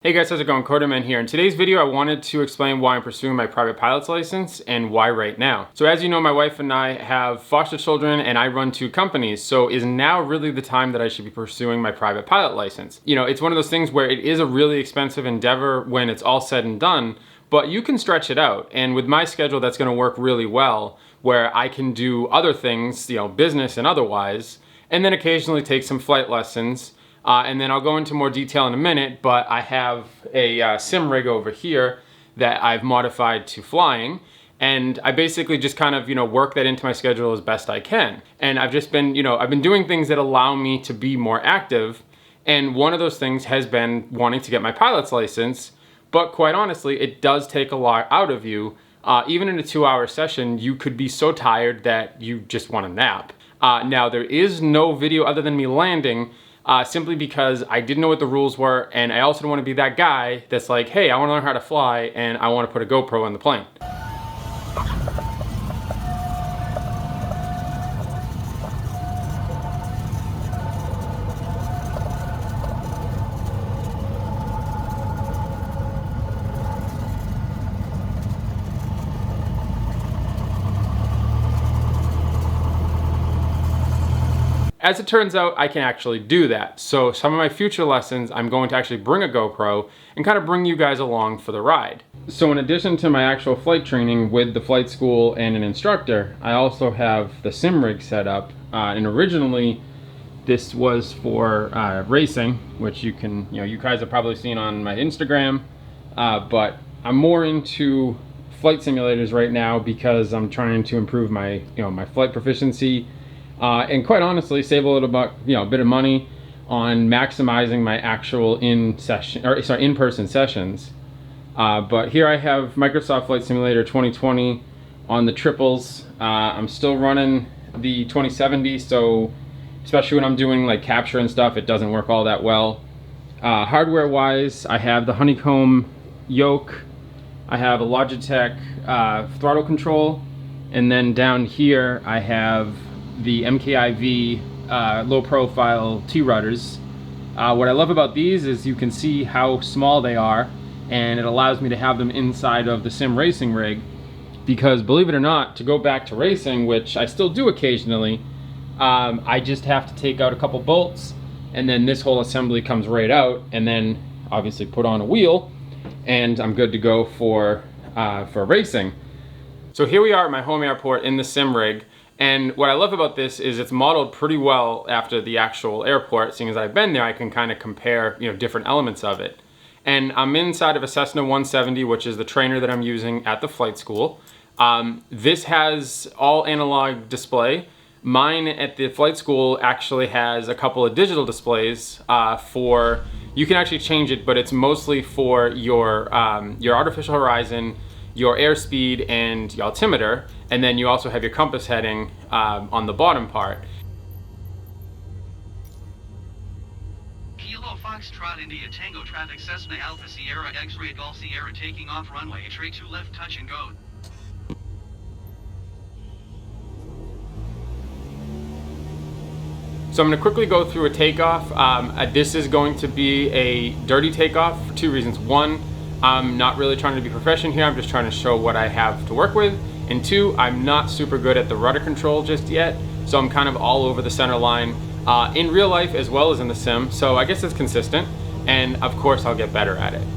Hey guys, how's it going? Quadrant here. In today's video, I wanted to explain why I'm pursuing my private pilot's license and why right now. So as you know, my wife and I have foster children and I run 2 companies. So is now really the time that I should be pursuing my private pilot license? You know, it's one of those things where it is a really expensive endeavor when it's all said and done, but you can stretch it out. And with my schedule, that's gonna work really well, where I can do other things, you know, business and otherwise, and then occasionally take some flight lessons. And then I'll go into more detail in a minute, but I have a sim rig over here that I've modified to flying. And I basically just kind of, work that into my schedule as best I can. And I've just been, I've been doing things that allow me to be more active. And one of those things has been wanting to get my pilot's license. But quite honestly, it does take a lot out of you. Even in a 2-hour session, you could be so tired that you just want to nap. Now, there is no video other than me landing. Simply because I didn't know what the rules were, and I also don't want to be that guy that's like, hey, I want to learn how to fly and I want to put a GoPro on the plane. As it turns out, I can actually do that. So some of my future lessons, I'm going to actually bring a GoPro and kind of bring you guys along for the ride. So in addition to my actual flight training with the flight school and an instructor, I also have the sim rig set up. And originally, this was for racing, which you guys have probably seen on my Instagram. But I'm more into flight simulators right now because I'm trying to improve my, my flight proficiency. And quite honestly, save a little bit of money on maximizing my actual in-person sessions. But here I have Microsoft Flight Simulator 2020 on the triples. I'm still running the 2070, so especially when I'm doing like capture and stuff, it doesn't work all that well. Hardware-wise, I have the Honeycomb Yoke. I have a Logitech throttle control, and then down here I have the MKIV low-profile T rudders. What I love about these is you can see how small they are, and it allows me to have them inside of the sim racing rig, because believe it or not, to go back to racing, which I still do occasionally, I just have to take out a couple bolts, and then this whole assembly comes right out, and then obviously put on a wheel, and I'm good to go for racing. So here we are at my home airport in the sim rig. And what I love about this is it's modeled pretty well after the actual airport. Seeing as I've been there, I can kind of compare, different elements of it. And I'm inside of a Cessna 170, which is the trainer that I'm using at the flight school. This has all analog display. Mine at the flight school actually has a couple of digital displays you can actually change it, but it's mostly for your artificial horizon, your airspeed, and your altimeter, and then you also have your compass heading on the bottom part. Kilo Foxtrot India Tango Traffic Cessna Alpha Sierra X-Ray Golf Sierra taking off runway tray 2 left touch and go. So I'm going to quickly go through a takeoff. This is going to be a dirty takeoff for 2 reasons. 1, I'm not really trying to be proficient here, I'm just trying to show what I have to work with. And 2, I'm not super good at the rudder control just yet, so I'm kind of all over the center line in real life as well as in the sim, so I guess it's consistent, and of course I'll get better at it.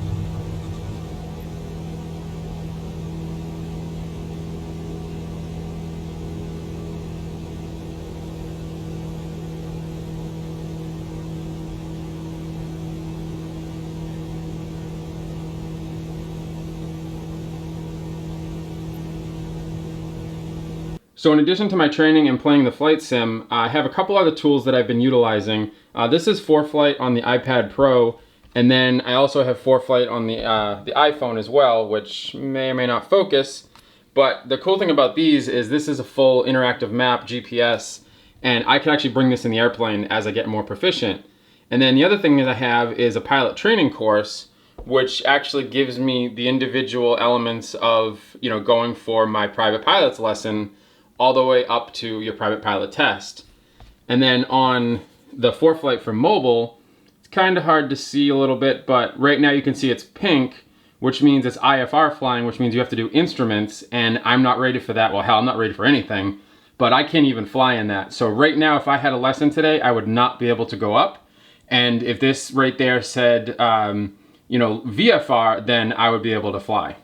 So in addition to my training and playing the flight sim, I have a couple other tools that I've been utilizing. This is ForeFlight on the iPad Pro, and then I also have ForeFlight on the iPhone as well, which may or may not focus. But the cool thing about these is this is a full interactive map GPS, and I can actually bring this in the airplane as I get more proficient. And then the other thing that I have is a pilot training course, which actually gives me the individual elements of, going for my private pilot's lesson all the way up to your private pilot test. And then on the ForeFlight for mobile, kind of hard to see a little bit, but right now you can see it's pink, which means it's IFR flying, which means you have to do instruments, and I'm not rated for that. Well, hell, I'm not rated for anything, but I can't even fly in that. So right now, if I had a lesson today, I would not be able to go up. And if this right there said, you know, VFR, then I would be able to fly.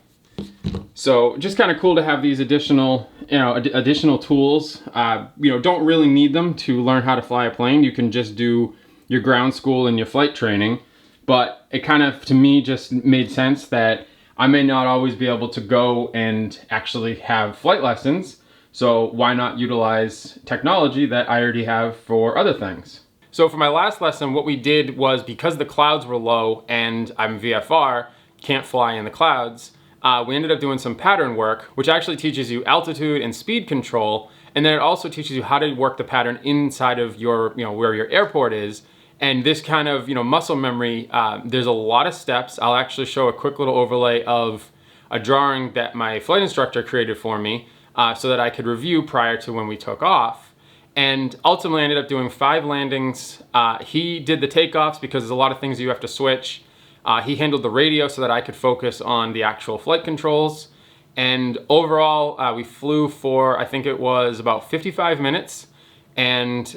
So just kind of cool to have these additional, additional tools. You know, don't really need them to learn how to fly a plane. You can just do your ground school and your flight training. But it kind of, to me, just made sense that I may not always be able to go and actually have flight lessons. So why not utilize technology that I already have for other things? So for my last lesson, what we did was, because the clouds were low and I'm VFR, can't fly in the clouds, we ended up doing some pattern work, which actually teaches you altitude and speed control. And then it also teaches you how to work the pattern inside of your, where your airport is. And this kind of, muscle memory, there's a lot of steps. I'll actually show a quick little overlay of a drawing that my flight instructor created for me, so that I could review prior to when we took off. And ultimately I ended up doing 5 landings. He did the takeoffs because there's a lot of things you have to switch. He handled the radio so that I could focus on the actual flight controls. And overall, we flew for, I think it was about 55 minutes. And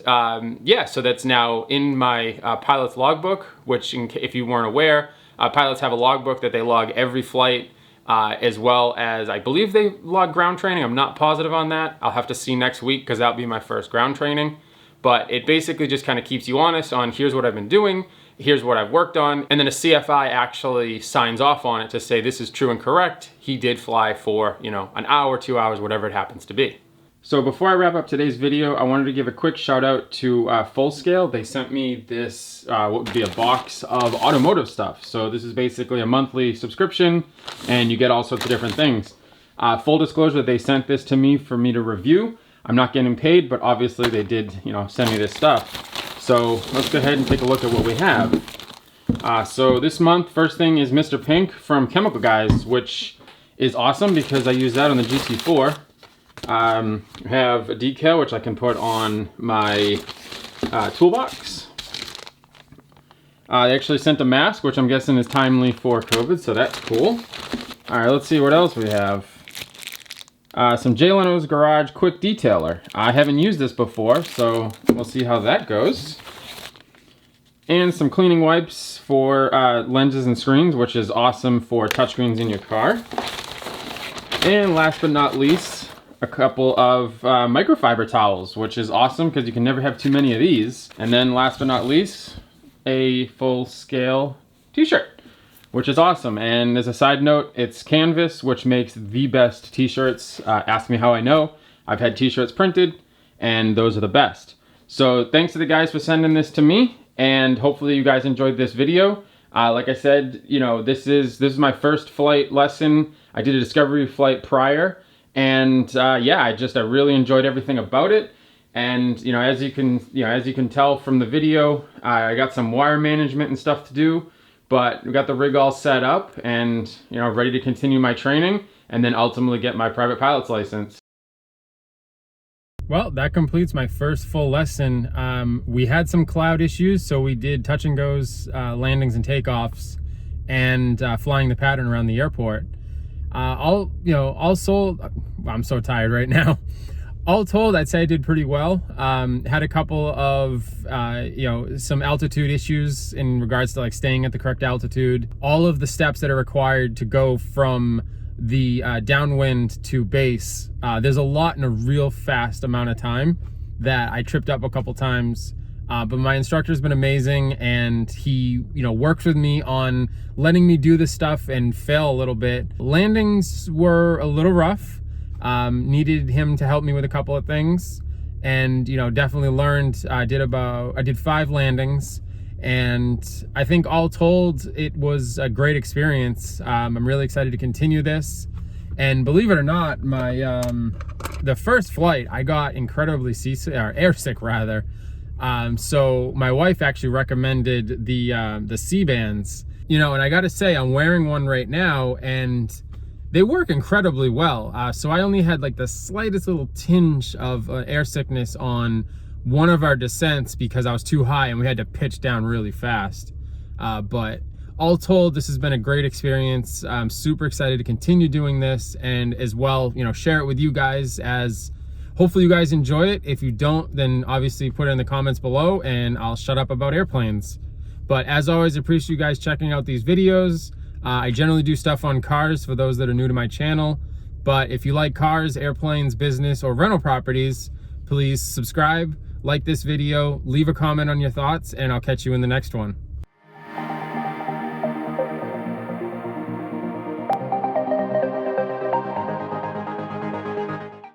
yeah, so that's now in my pilot's logbook, which if you weren't aware, pilots have a logbook that they log every flight, as well as, I believe they log ground training. I'm not positive on that. I'll have to see next week because that'll be my first ground training. But it basically just kind of keeps you honest on, here's what I've been doing, here's what I've worked on, and then a CFI actually signs off on it to say this is true and correct. He did fly for, an hour, 2 hours, whatever it happens to be. So before I wrap up today's video, I wanted to give a quick shout out to Full Scale. They sent me this, what would be a box of automotive stuff. So this is basically a monthly subscription and you get all sorts of different things. Full disclosure, they sent this to me for me to review. I'm not getting paid, but obviously they did, send me this stuff. So let's go ahead and take a look at what we have. So this month, first thing is Mr. Pink from Chemical Guys, which is awesome because I use that on the GT4. Have a decal which I can put on my toolbox. They actually sent a mask, which I'm guessing is timely for COVID, so that's cool. Alright, let's see what else we have. Some Jay Leno's Garage Quick Detailer. I haven't used this before, so we'll see how that goes. And some cleaning wipes for lenses and screens, which is awesome for touchscreens in your car. And last but not least, a couple of microfiber towels, which is awesome because you can never have too many of these. And then last but not least, a Full Scale t-shirt, which is awesome. And as a side note, it's canvas, which makes the best t-shirts. Ask me how I know. I've had t-shirts printed and those are the best. So thanks to the guys for sending this to me, and hopefully you guys enjoyed this video. Like I said, this is my first flight lesson. I did a discovery flight prior. And yeah, I really enjoyed everything about it. And as you can tell from the video, I got some wire management and stuff to do, but we got the rig all set up and ready to continue my training and then ultimately get my private pilot's license. Well, that completes my first full lesson. We had some cloud issues, so we did touch and goes, landings and takeoffs, and flying the pattern around the airport. All told, I'm so tired right now. All told, I'd say I did pretty well. Had a couple of, some altitude issues in regards to like staying at the correct altitude. All of the steps that are required to go from the downwind to base, there's a lot in a real fast amount of time that I tripped up a couple times. But my instructor's been amazing, and he, worked with me on letting me do this stuff and fail a little bit. Landings were a little rough. Needed him to help me with a couple of things, and definitely learned. I did 5 landings, and I think all told, it was a great experience. I'm really excited to continue this, and believe it or not, my the first flight I got incredibly airsick rather. So my wife actually recommended the C-bands, and I gotta say, I'm wearing one right now and they work incredibly well. So I only had like the slightest little tinge of air sickness on one of our descents because I was too high and we had to pitch down really fast. But all told, this has been a great experience. I'm super excited to continue doing this, and as well, you know, share it with you guys, as hopefully you guys enjoy it. If you don't, then obviously put it in the comments below and I'll shut up about airplanes. But as always, I appreciate you guys checking out these videos. I generally do stuff on cars for those that are new to my channel. But if you like cars, airplanes, business, or rental properties, please subscribe, like this video, leave a comment on your thoughts, and I'll catch you in the next one.